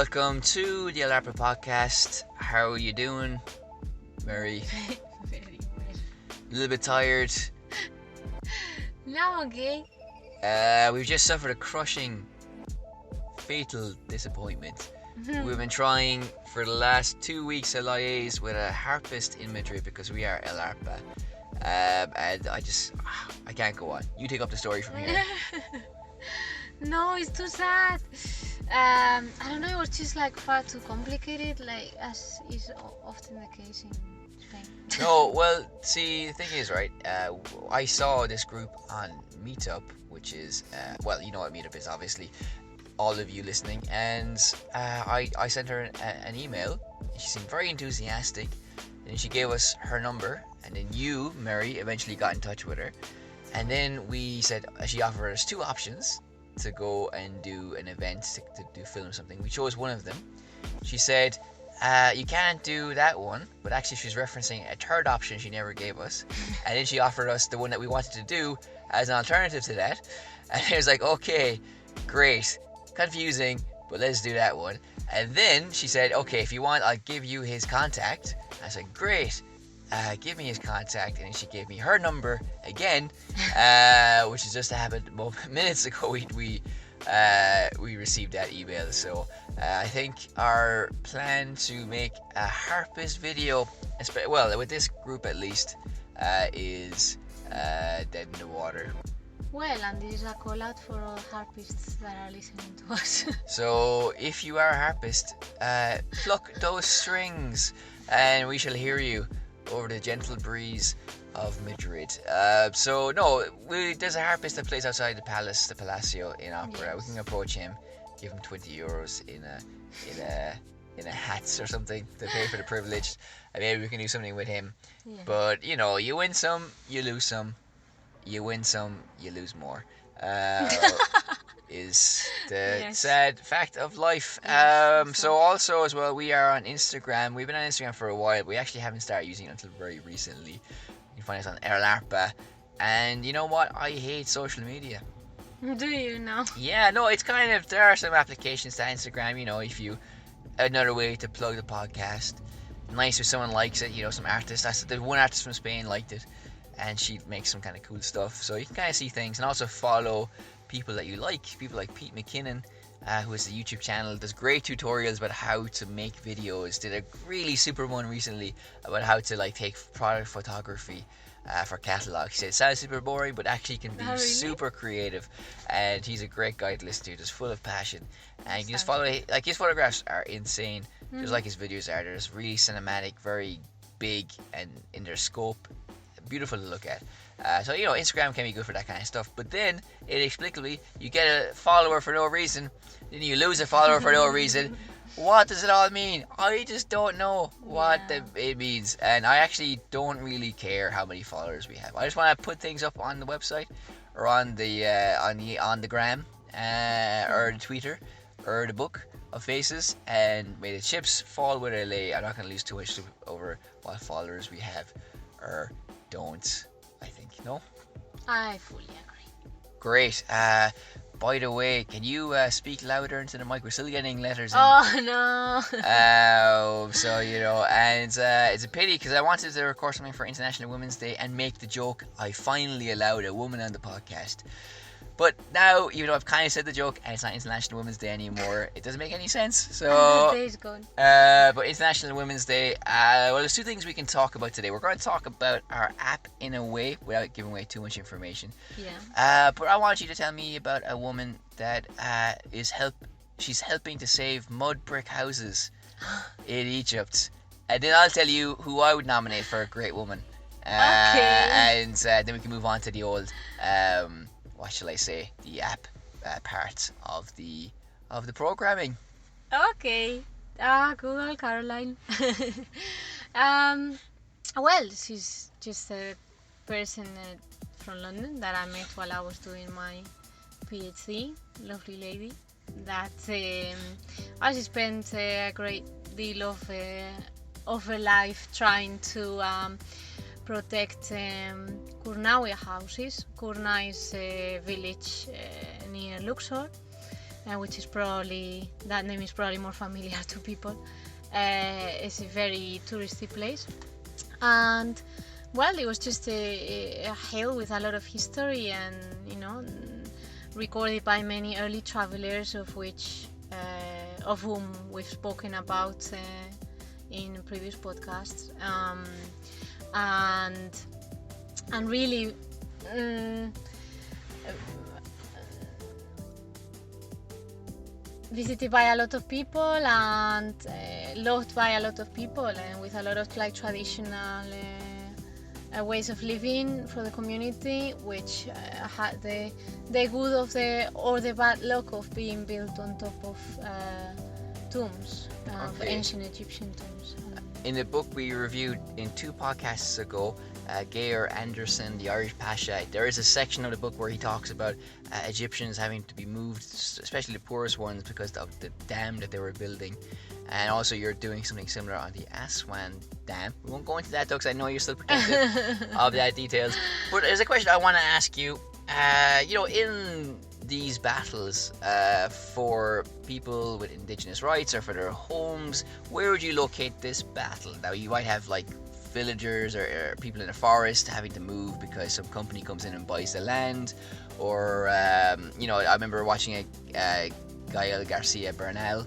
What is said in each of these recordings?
welcome to the Harp podcast. How are you doing, Mary? Very well. A little bit tired. No, okay. We've just suffered a crushing, fatal disappointment. We've been trying for the last 2 weeks to liaise with a harpist in Madrid because we are El Arpa. And I can't go on. You take up the story from here. No, it's too sad. I don't know, it was just like far too complicated, like as is often the case in Spain. No, well, see, the thing is, right, I saw this group on Meetup, which is, you know what Meetup is, obviously, all of you listening, and I sent her an email. She seemed very enthusiastic, and she gave us her number, and then you, Mary, eventually got in touch with her, and then we said, she offered us two options to go and do an event, to do film or something. We chose one of them. She said, you can't do that one, but actually she's referencing a third option she never gave us, and then she offered us the one that we wanted to do as an alternative to that, and it was like, okay, great, confusing, but let's do that one. And then she said, okay, if you want, I'll give you his contact. I said, great, give me his contact, and then she gave me her number again, which is just happened minutes ago. We received that email. So I think our plan to make a harpist video, with this group at least, is dead in the water. Well, and this is a call out for all harpists that are listening to us. So if you are a harpist, pluck those strings, and we shall hear you over the gentle breeze of Madrid. There's a harpist that plays outside the Palacio in Opera. Yes. We can approach him, give him €20 in a hats or something to pay for the privilege, and maybe we can do something with him. Yeah. But you win some, you lose some. You win some, you lose more. Is the sad fact of life. So also as well, we are on Instagram. We've been on Instagram for a while. We actually haven't started using it until very recently. You can find us on El Arpa. And you know what? I hate social media. Do you know? Yeah, no, it's kind of, there are some applications to Instagram, if you, another way to plug the podcast. Nice if someone likes it, some artist. The one artist from Spain liked it, and she makes some kind of cool stuff. So you can kind of see things, and also follow people that you like. People like Pete McKinnon, who has a YouTube channel, does great tutorials about how to make videos. Did a really super one recently about how to take product photography for catalog. He said it sounds super boring, but actually can be super creative. And he's a great guy to listen to, just full of passion. And you can just follow, his photographs are insane, just like his videos are. They're just really cinematic, very big, and in their scope, beautiful to look at. So Instagram can be good for that kind of stuff, but then inexplicably you get a follower for no reason, then you lose a follower for no reason. What does it all mean? I just don't know what it means, and I actually don't really care how many followers we have. I just want to put things up on the website or on the gram or the Twitter or the book of faces, and may the chips fall where they lay. I'm not going to lose too much over what followers we have or don't, I think. No? I fully agree. Great. By the way, can you speak louder into the mic? We're still getting letters in. Oh no. And it's a pity because I wanted to record something for International Women's Day and make the joke, I finally allowed a woman on the podcast. But now, even though I've kind of said the joke and it's not International Women's Day anymore, it doesn't make any sense. So, The day's gone. but International Women's Day, there's two things we can talk about today. We're going to talk about our app in a way, without giving away too much information. Yeah. But I want you to tell me about a woman that she's helping to save mud brick houses in Egypt. And then I'll tell you who I would nominate for a great woman. Okay. And then we can move on to the old... what shall I say, the app part of the programming. Okay. Google Caroline. Well, she's just a person from London that I met while I was doing my PhD. Lovely lady that I spent a great deal of her life trying to protect Kurnawi houses. Kurna is a village near Luxor, which is probably, that name is probably more familiar to people. It's a very touristy place, and well, it was just a hill with a lot of history, and recorded by many early travelers, of whom we've spoken about in previous podcasts, and really visited by a lot of people, and loved by a lot of people, and with a lot of like traditional ways of living for the community, which had the good of the bad luck of being built on top of tombs, of ancient Egyptian tombs. In the book we reviewed in 2 podcasts ago, Geir Anderson, the Irish Pasha, there is a section of the book where he talks about Egyptians having to be moved, especially the poorest ones, because of the dam that they were building. And also you're doing something similar on the Aswan Dam. We won't go into that though, because I know you're still protective of that details. But there's a question I want to ask you. In these battles for people with indigenous rights or for their homes, where would you locate this battle? Now, you might have like villagers or people in the forest having to move because some company comes in and buys the land, or I remember watching Gael Garcia Bernal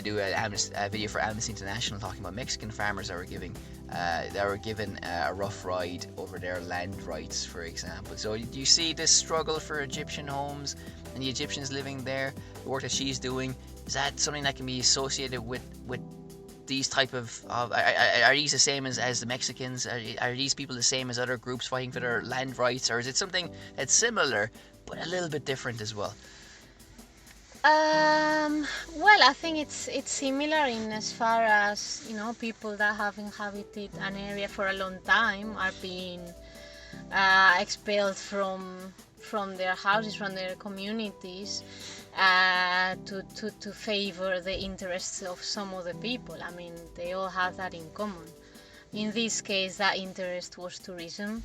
do a video for Amnesty International talking about Mexican farmers that were given a rough ride over their land rights, for example. So do you see this struggle for Egyptian homes and the Egyptians living there, the work that she's doing? Is that something that can be associated with these type of are these the same as the Mexicans? Are these people the same as other groups fighting for their land rights, or is it something that's similar but a little bit different as well? Well, I think it's similar in as far as people that have inhabited an area for a long time are being expelled from their houses, from their communities, to favor the interests of some other people. I mean, they all have that in common. In this case, that interest was tourism,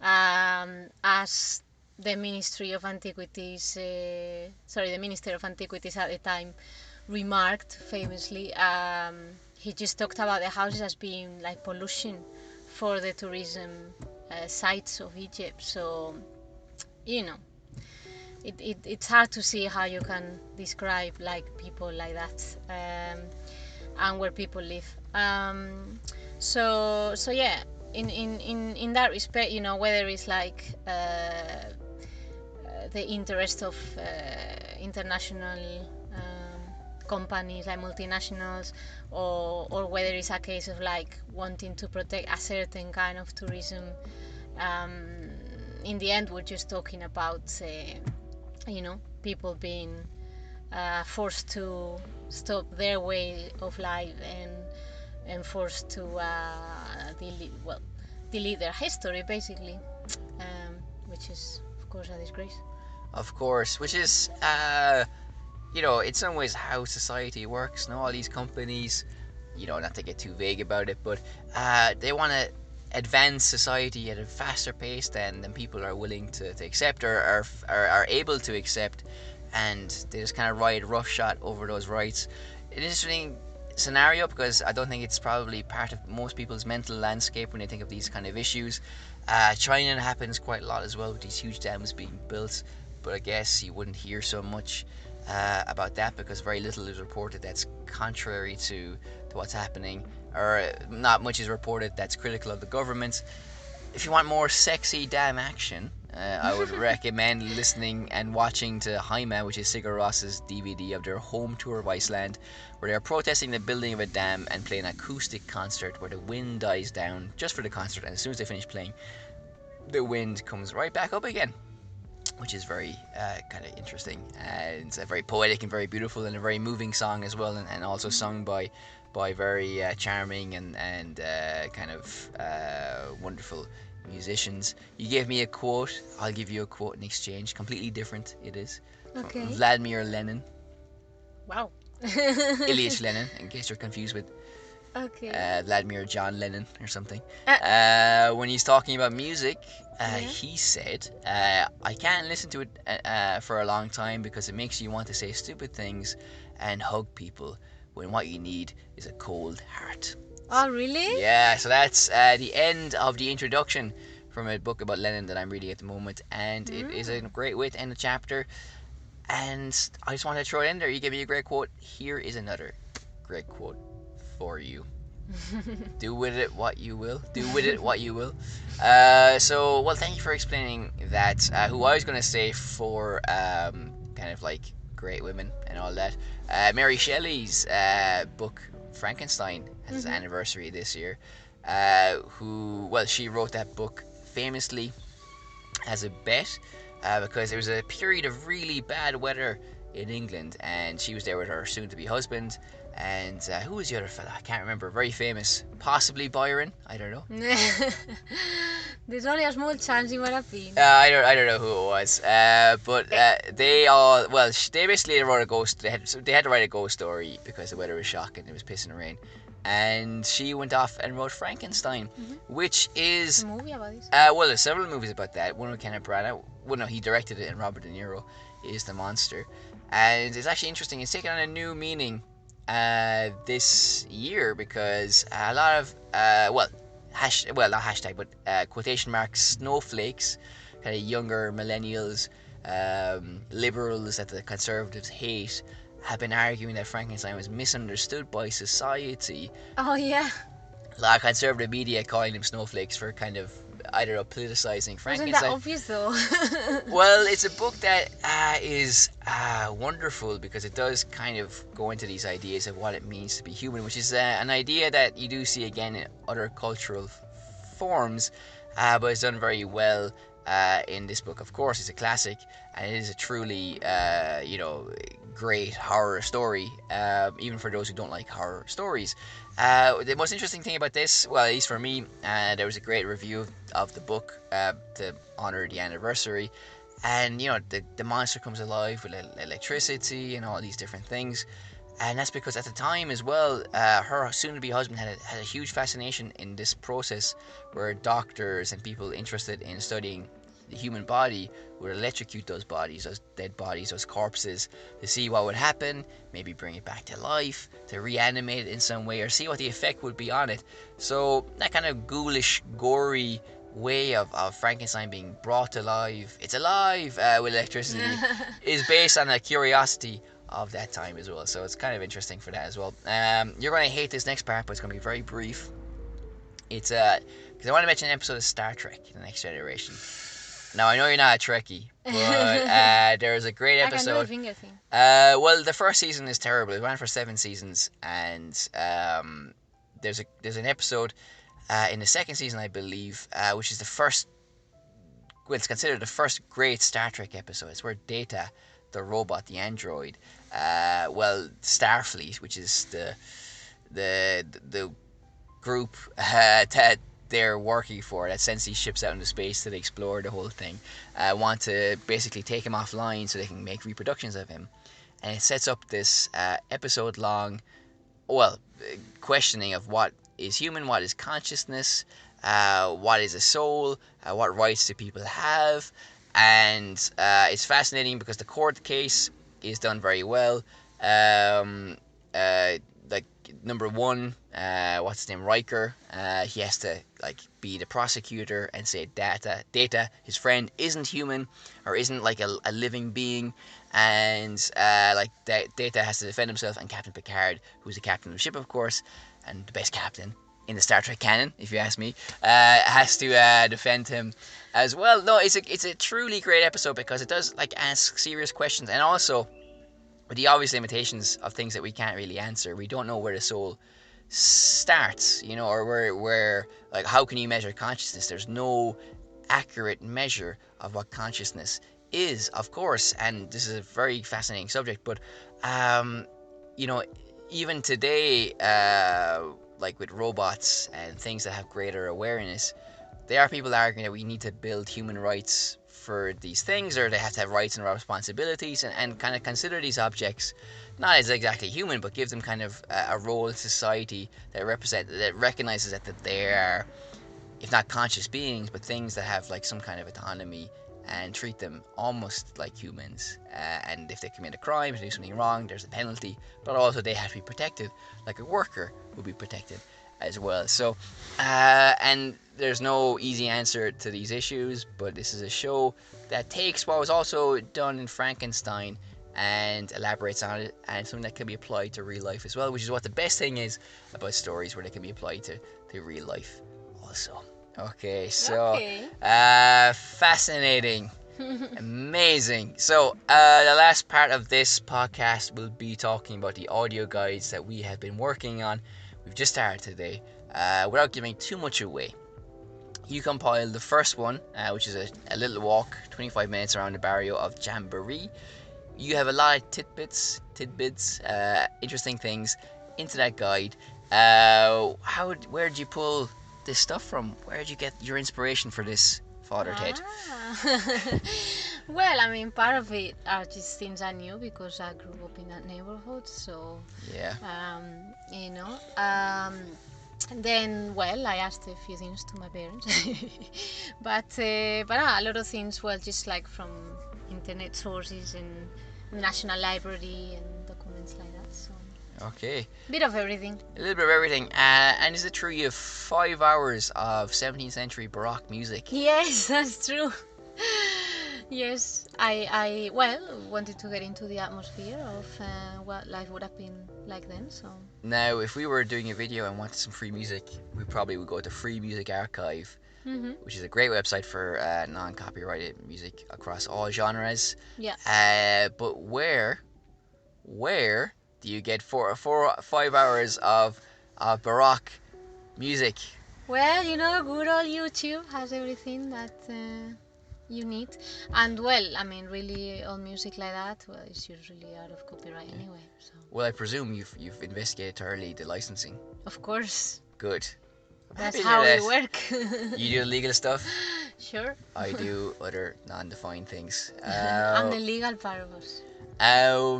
as the Ministry of Antiquities, the Minister of Antiquities at the time remarked famously. He just talked about the houses as being like pollution for the tourism sites of Egypt. So, it's hard to see how you can describe like people like that and where people live. So yeah, in that respect, whether it's like the interest of international companies like multinationals, or whether it's a case of like wanting to protect a certain kind of tourism, in the end we're just talking about people being forced to stop their way of life and forced to delete their history basically, which is of course a disgrace. Of course, which is in some ways how society works. All these companies, not to get too vague about it, but they want to advance society at a faster pace than people are willing to accept or are able to accept, and they just kind of ride roughshod over those rights. An interesting scenario, because I don't think it's probably part of most people's mental landscape when they think of these kind of issues. China happens quite a lot as well, with these huge dams being built, but I guess you wouldn't hear so much about that because very little is reported that's contrary to what's happening, or not much is reported that's critical of the government. If you want more sexy dam action, I would recommend listening and watching to Jaime, which is Sigur Ros's DVD of their home tour of Iceland, where they are protesting the building of a dam and play an acoustic concert where the wind dies down just for the concert, and as soon as they finish playing, the wind comes right back up again, which is very kind of interesting. It's a very poetic and very beautiful and a very moving song as well, and also sung by very charming and kind of wonderful musicians. You gave me a quote, I'll give you a quote in exchange. Completely different it is. Okay. From Vladimir Lenin. Wow. Ilyich Lenin, in case you're confused with Okay. Vladimir John Lennon or something. Uh, When he's talking about music, yeah. he said, "I can't listen to it for a long time because it makes you want to say stupid things and hug people when what you need is a cold heart." Oh, really? Yeah, so that's the end of the introduction from a book about Lennon that I'm reading at the moment, and it is a Mm. great way to end the chapter. And I just wanted to throw it in there. You gave me a great quote. Here is another great quote for you. Do with it what you will. Do with it what you will. Well, thank you for explaining that. Who I was going to say for kind of like great women and all that. Mary Shelley's book Frankenstein has its Mhm. anniversary this year. She wrote that book famously as a bet because there was a period of really bad weather in England, and she was there with her soon-to-be husband. And who was the other fella? I can't remember. Very famous, possibly Byron. I don't know. There's only a small chance you might have been. I don't know who it was. But Eh, they basically wrote a ghost. They had to write a ghost story because the weather was shocking. It was pissing rain, and she went off and wrote Frankenstein, mhm. which There's is a movie about this. there's several movies about that. One with Kenneth Branagh. Well, no, he directed it, and Robert De Niro is the monster. And it's actually interesting. It's taken on a new meaning this year because a lot of not hashtag, but quotation marks snowflakes, kind of younger millennials, liberals that the conservatives hate, have been arguing that Frankenstein was misunderstood by society. Oh yeah. A lot of conservative media calling them snowflakes for kind of, I don't know, politicizing Wasn't that Frankenstein. obvious though? Well, it's a book that is wonderful because it does kind of go into these ideas of what it means to be human, which is an idea that you do see again in other cultural forms, but it's done very well in this book. Of course, it's a classic, and it is a truly, great horror story, even for those who don't like horror stories. The most interesting thing about this, well, at least for me, there was a great review of the book to honor the anniversary. And the monster comes alive with electricity and all these different things, and that's because at the time as well, her soon-to-be husband had a huge fascination in this process, where doctors and people interested in studying the human body would electrocute those bodies, those dead bodies, those corpses, to see what would happen, maybe bring it back to life, to reanimate it in some way, or see what the effect would be on it. So that kind of ghoulish, gory way of Frankenstein being brought to life, it's alive with electricity, is based on a curiosity of that time as well. So it's kind of interesting for that as well. You're going to hate this next part, but it's going to be very brief. It's because I want to mention an episode of Star Trek: The Next Generation. Now I know you're not a Trekkie, but there's a great I can do the episode. finger thing. Well, the first season is terrible. It ran for 7 seasons, and there's an episode in the second season, I believe, which is the first. Well, it's considered the first great Star Trek episode. It's where Data, the robot, the android, Starfleet, which is the group that they're working for that sends these ships out into space to explore the whole thing, want to basically take him offline so they can make reproductions of him. And it sets up this episode long, well, questioning of what is human, what is consciousness, what is a soul, what rights do people have. And it's fascinating because the court case is done very well. Uh, like number one, what's his name, Riker, he has to like be the prosecutor and say Data, his friend, isn't human or isn't like a living being, and Data has to defend himself, and Captain Picard, who's the captain of the ship, of course, and the best captain in the Star Trek canon, if you ask me, has to defend him as well. No, it's a truly great episode because it does like ask serious questions, and also with the obvious limitations of things that we can't really answer. We don't know where the soul starts, or where like how can you measure consciousness? There's no accurate measure of what consciousness is, of course, and this is a very fascinating subject. But you know, even today, like with robots and things that have greater awareness, there are people arguing that we need to build human rights for these things, or they have to have rights and responsibilities, and kind of consider these objects not as exactly human, but give them kind of a role in society that recognizes that they are, if not conscious beings, but things that have like some kind of autonomy, and treat them almost like humans. And if they commit a crime, if they do something wrong, there's a penalty, but also they have to be protected like a worker would be protected as well. So, and there's no easy answer to these issues, but this is a show that takes what was also done in Frankenstein and elaborates on it, and something that can be applied to real life as well, which is what the best thing is about stories, where they can be applied to real life also. Okay, so Okay. Fascinating. Amazing. So the last part of this podcast will be talking about the audio guides that we have been working on. We've just started today. Without giving too much away, you compiled the first one, which is a little walk, 25 minutes around the barrio of Jamboree. You have a lot of tidbits, interesting things into that guide. Where did you pull this stuff from? Where did you get your inspiration for this, Father Ted? Well, I mean, part of it are just things I knew because I grew up in that neighborhood. So, Yeah. And then, well, I asked a few things to my parents, but a lot of things, well, just like from internet sources and National Library and documents like that. So, Okay. bit of everything. A little bit of everything. And is it true you have 5 hours of 17th century Baroque music? Yes, that's true. Yes, I wanted to get into the atmosphere of what life would have been like then. So Now, if we were doing a video and wanted some free music, we probably would go to Free Music Archive, which is a great website for non-copyrighted music across all genres. yeah. But where do you get 5 hours of Baroque music? Well, good old YouTube has everything that you need, and well, I mean, really, all music like that, well, it's usually out of copyright anyway. So Well, I presume you've investigated thoroughly the licensing. of course, Good. that's Happy to how hear we that. work. You do legal stuff. Sure. I do other non-defined things. I'm the legal part of us.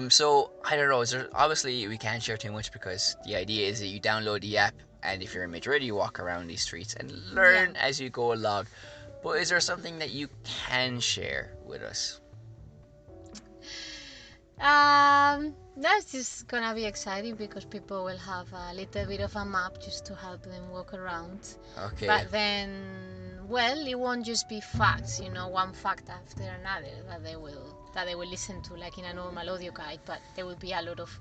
So I don't know. Obviously we can't share too much because the idea is that you download the app, and if you're in Madrid, you walk around these streets and learn as you go along. But is there something that you can share with us? That's just gonna be exciting because people will have a little bit of a map just to help them walk around. Okay. But then, well, it won't just be facts, one fact after another that they will listen to like in a normal audio guide, but there will be a lot of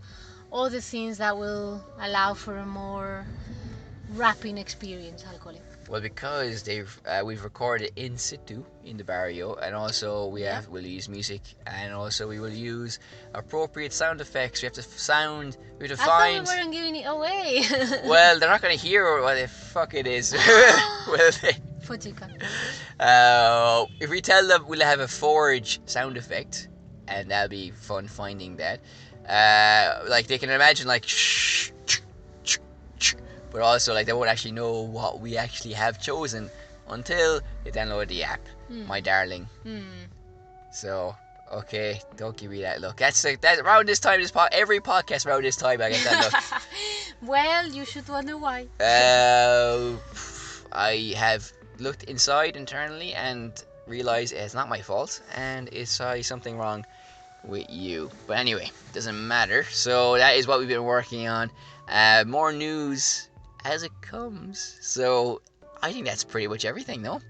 other things that will allow for a more rapping experience, I'll call it. Well, because we've recorded in situ in the barrio, and also we'll use music, and also we will use appropriate sound effects. We have to find. I thought we weren't giving it away. Well, they're not going to hear what the fuck it is, will they? Fujica. If we tell them we'll have a forge sound effect, and that'll be fun finding that. Like they can imagine like shh, but also like they won't actually know what we actually have chosen until they download the app, my darling. So okay, don't give me that look. That's around this time. Every podcast around this time I get that look. Well, you should wonder why. I have looked inside internally and realized it's not my fault, and it's something wrong with you. But anyway, doesn't matter. So that is what we've been working on. More news as it comes. So I think that's pretty much everything, no?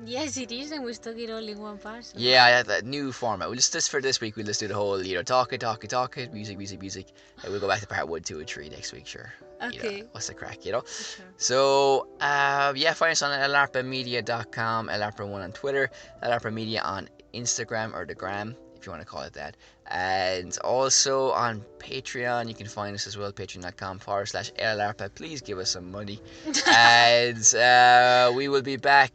Yes, it is, and we stuck it all in one part. So. Yeah, that new format. We'll just for this week, we'll just do the whole, talk it, music. And we'll go back to part 1, 2, and 3 next week, sure. Okay. What's the crack, Sure. So, find us on elarpamedia.com, elarpa1 on Twitter, elarpamedia on Instagram, or the gram, if you want to call it that. And also on Patreon, you can find us as well, patreon.com/elarpa. Please give us some money. And we will be back.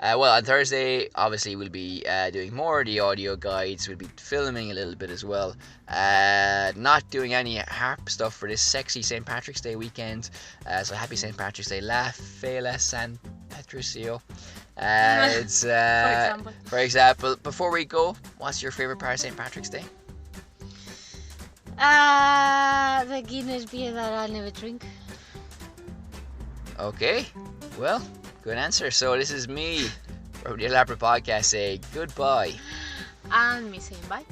On Thursday, obviously, we'll be doing more of the audio guides. We'll be filming a little bit as well. Not doing any harp stuff for this sexy St. Patrick's Day weekend. So happy St. Patrick's Day. La Fela San Patricio. It's example. for example. Before we go, what's your favorite part of St. Patrick's Day? The Guinness beer that I'll never drink. Okay, well, good answer. So this is me from the Elaborate Podcast saying goodbye. And me saying bye.